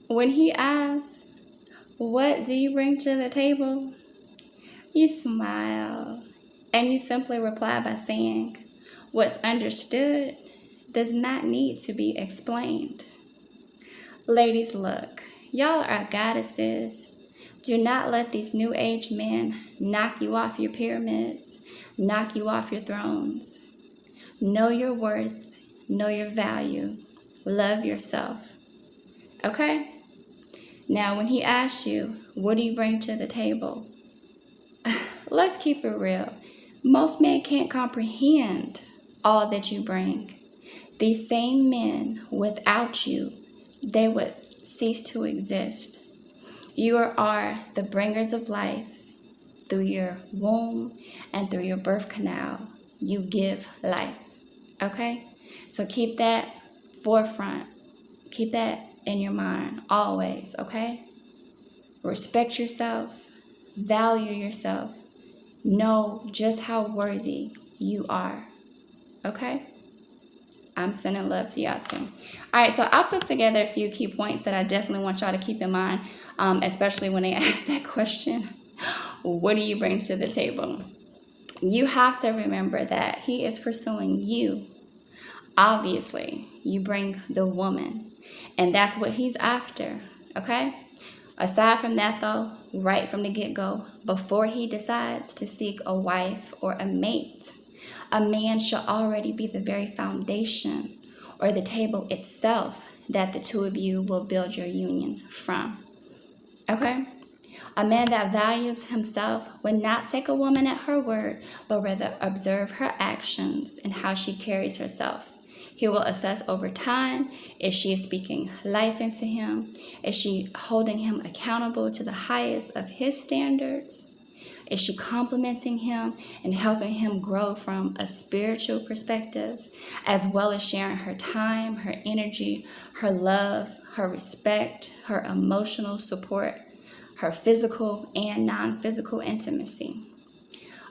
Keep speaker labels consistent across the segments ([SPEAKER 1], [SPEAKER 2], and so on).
[SPEAKER 1] When he asks, what do you bring to the table? You smile and you simply reply by saying, what's understood does not need to be explained. Ladies, look, y'all are goddesses. Do not let these new age men knock you off your pyramids, knock you off your thrones. Know your worth, know your value, love yourself. Okay? Now, when he asks you, what do you bring to the table? Let's keep it real. Most men can't comprehend all that you bring. These same men, without you, they would cease to exist. You are the bringers of life. Through your womb and through your birth canal, you give life. Okay? So keep that forefront. Keep that in your mind always, okay? Respect yourself. Value yourself. Know just how worthy you are. Okay? I'm sending love to y'all too. All right, so I put together a few key points that I definitely want y'all to keep in mind, especially when they ask that question, what do you bring to the table? You have to remember that he is pursuing you. Obviously, you bring the woman, and that's what he's after, okay? Aside from that, though, right from the get-go, before he decides to seek a wife or a mate, a man should already be the very foundation or the table itself that the two of you will build your union from. Okay? A man that values himself would not take a woman at her word, but rather observe her actions and how she carries herself. He will assess over time if she is speaking life into him, is she holding him accountable to the highest of his standards, is she complimenting him and helping him grow from a spiritual perspective, as well as sharing her time, her energy, her love, her respect, her emotional support, her physical and non-physical intimacy.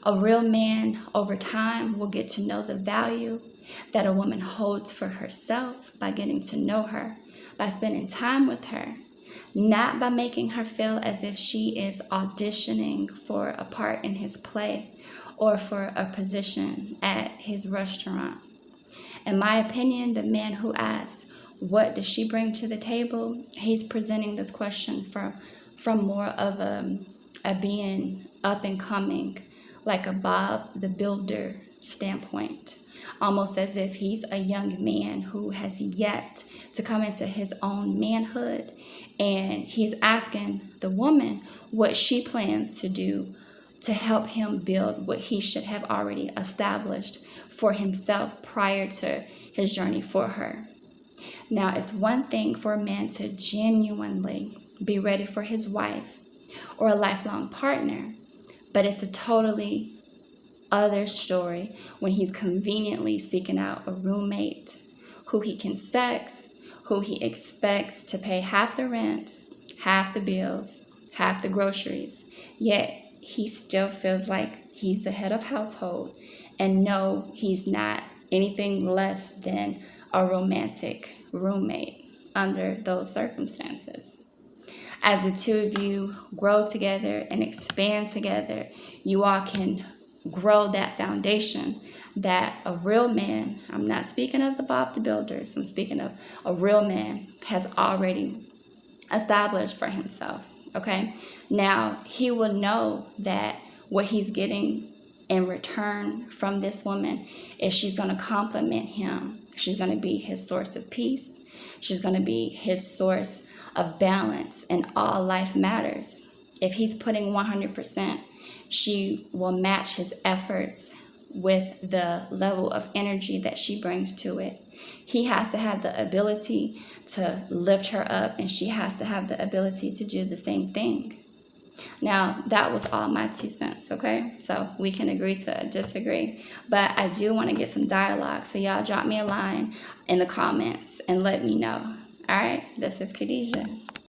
[SPEAKER 1] A real man over time will get to know the value that a woman holds for herself by getting to know her, by spending time with her, not by making her feel as if she is auditioning for a part in his play or for a position at his restaurant. In my opinion, the man who asks, what does she bring to the table? He's presenting this question from more of a being up and coming, like a Bob the Builder standpoint. Almost as if he's a young man who has yet to come into his own manhood, and he's asking the woman what she plans to do to help him build what he should have already established for himself prior to his journey for her. Now, it's one thing for a man to genuinely be ready for his wife or a lifelong partner, but it's a totally other story when he's conveniently seeking out a roommate who he can sex, who he expects to pay half the rent, half the bills, half the groceries, yet he still feels like he's the head of household, and no, he's not anything less than a romantic roommate under those circumstances. As the two of you grow together and expand together, you all can grow that foundation that a real man, I'm not speaking of the Bob the Builders, I'm speaking of a real man, has already established for himself, okay? Now, he will know that what he's getting in return from this woman is she's going to compliment him. She's going to be his source of peace. She's going to be his source of balance in all life matters. If he's putting 100%, she will match his efforts with the level of energy that she brings to it. He has to have the ability to lift her up, and she has to have the ability to do the same thing. Now, that was all my 2 cents, okay? So we can agree to disagree. But I do want to get some dialogue, so y'all drop me a line in the comments and let me know. All right? This is Khadijah.